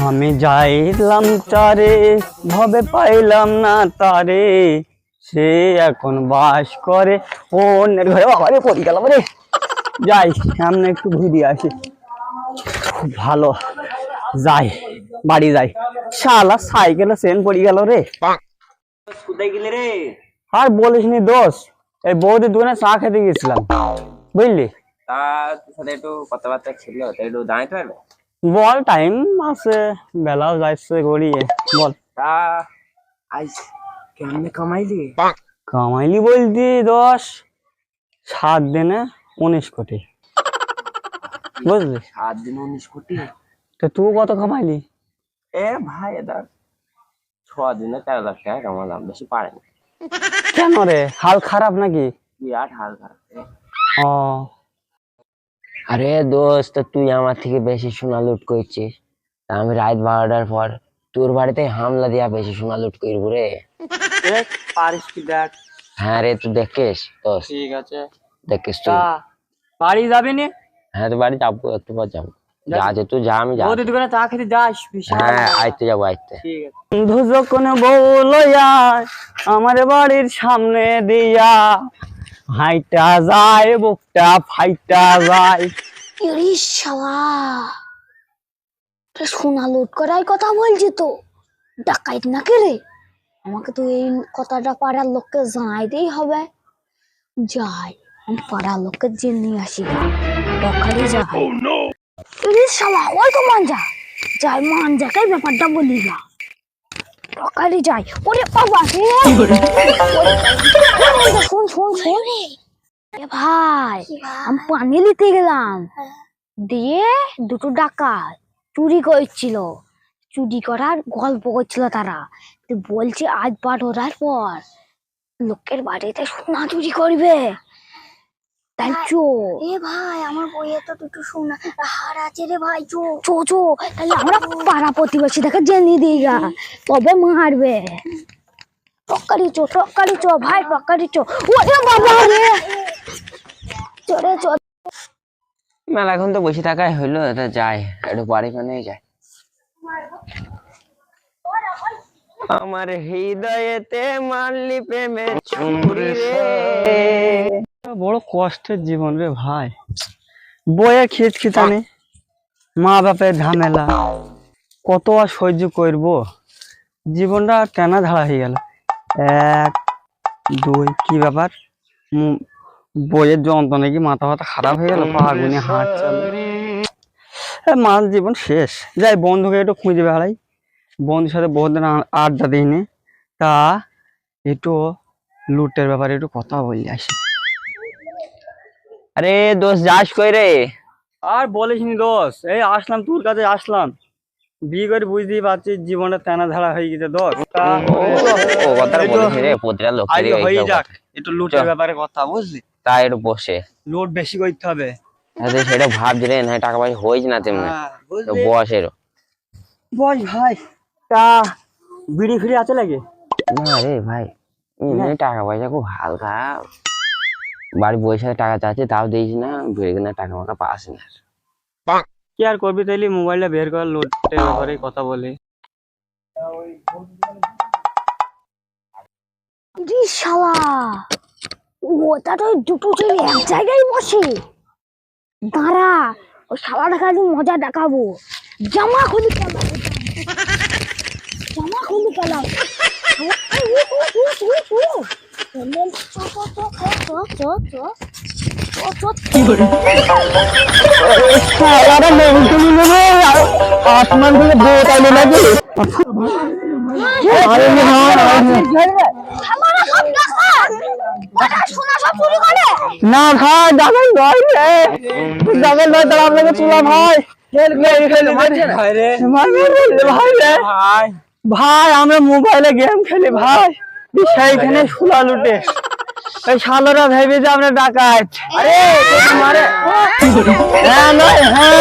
আমি যাইলাম চারে ভবে পাইলাম না তারে, সে এখন বাস করে অন্যের ঘরে। বাবারে পড়ে গেল রে, যাই সামনে একটু ঘুরে আসি। খুব ভালো, যাই বাড়ি যাই। শালা সাইকেলে চেন পড়ে গেল রে। কোথায় গেলে রে? আর বলিস নি দোষ, এই বৌদির দোকানে চা খেতে গেছিলাম বুঝলি। তা তোর সাথে একটু কথাবার্তা ছিল, তাই একটু দাঁড়াতে পারবে? বল, টাইম আছে, বেলাও যাচ্ছে গড়িয়ে, বল। তা আজ কেমনে কামাইলি? কামাইলি বলতি 7 দিনে 19 কোটি, বুঝলি। 7 দিনে 19 কোটি? তো তুই কত কামাইলি? এ ভাই এটা 6 দিনে 4 লাখ টাকা কামালাম, বেশি পারেনি। কেন রে, হাল খারাপ নাকি? বিরাট হাল খারাপ রে। ও আরে দোস্ত, তুই আমার থেকে বেশি সোনা লুট করছিস, তা আমি রাত 12টার পর তোর বাড়িতে হামলা দিয়া বেশি সোনা লুট করবো রে। দেখ পারিস কি দেখ। হ্যাঁ রে, তুই দেখিস দোস্ত, ঠিক আছে, দেখিস তুই। তা বাড়ি যাবি নি? হ্যাঁ, তোর বাড়ি যাবো, একটু পর যাবো। যা আছে তুই যা, আমি যাবো। বৌদির দোকানে চা খেতে যাস? হ্যাঁ, আইতে যাবো, আইতে। ঠিক আছে। বন্ধু যখন বউ লইয়া আমার বাড়ির সামনে দিয়া হাইটা যায়, বুকটা ফাইটা যায়। ইরি শালা, সোনা লুট করার কথা বলছি তো, ডাকাইত নাকি রে? আমাকে তো এই কথাটা পাড়ার লোককে জানাইতেই হবে। যাই, আমি পাড়ার লোককে জেনে আসি, দরকারে যাই। ইরি শালা, ওই তো মানজা, যাই মানজাকে ব্যাপারটা বলি না, দরকারে যাই। ওরে বাবা রে, শোন শোন শোন, এ ভাই, আমি পানি নিতে গেলাম, দিয়ে দুটো ডাকাত চুরি করছিল, চুরি করার গল্প করছিল তারা। তো বলছে আজ 12টার পর লোকের বাড়িতে সোনা চুরি করবে, তাই চো। এ ভাই, আমার বইয়ে তো দুটো সোনা হার আছে রে ভাই, চো চো চো, তাহলে আমরা পাড়া প্রতিবেশী দেখে জেনে দিই গা, তবে মারবে। টক্কারি চো ভাই, টক্কারি চো। ওরে বাবা রে, চরে চো। মেলা এখন তো বসে থাকাই হইলো, এটা যাই একটু বাড়ি খানে যাই। আমার হৃদয়েতে মারলি প্রেমের ছুরি রে। বড় কষ্টের জীবন রে ভাই, বইয়ে খিচখিচানি, মা বাপের ঝামেলা, কত আর সহ্য করব। জীবনটা টানা ধারা হয়ে গেল। 1 2 কি ব্যাপার, বইয়ের যন্ত্রণা কি মাথা ফাতা খারাপ হয়ে গেল, পা গুনে হাত চলে, মার জীবন শেষ। যাই বন্ধুকে একটু খুঁজে বেড়াই, বন্ধুর সাথে বহুদিন আড্ডা দিইনি, তা একটু লুটের ব্যাপারে একটু কথা বলি আসি। আরে দোস্ত, যাস কই রে? আর বলিস নি দোষ, এই আসলাম তোর কাছে আসলাম, বিয়ে করে বুঝতেই পারছিস জীবনটা টানা ধারা হয়ে গেছে দোষ। ও কথাটা বলিস রে, প্রতিটা লোকের হয়ে যাক একটু লুটের ব্যাপারে কথা, বুঝলি। তাই একটু বসে লুট বেশি করতে হবে। সেটা ভাবছি রে, না টাকা পয়সা হয়েছে না তেমনি, তো বস এরো। বস ভাই, তা বিড়ি ফিড়ি আছে লাগে? না রে ভাই, এমনি টাকা পয়সা খুব হালকা, বাড়ি বসে টাকা চাচ্ছে তাও দিয়েছি না, বেড়ে কিনা টাকা মাকা পাস না। কি আর করবি, তাইলে মোবাইলটা বের কর, লুটের ব্যাপারে কথা বলি। ইরি শালা, ওটা তো দুটো ছেলে এক জায়গায় বসে, দাঁড়া, ওই শালাটা খালি মজা দেখাবো। জামা খুলি পেলাম, জামা খুলি পেলাম। আসমান থেকে ভোট আইলো নাকি? না ভাই, ডাকাত নয় রে, ডাকাত নয়, তাহলে আপনাকে চুলা ভাই। ভাই আমরা মোবাইলে গেম খেলি ভাই, সেইখানে সোনা লুটে, এই শালারা ভেবে যে আমরা ডাকাত। আরে হ্যাঁ নয়, হ্যাঁ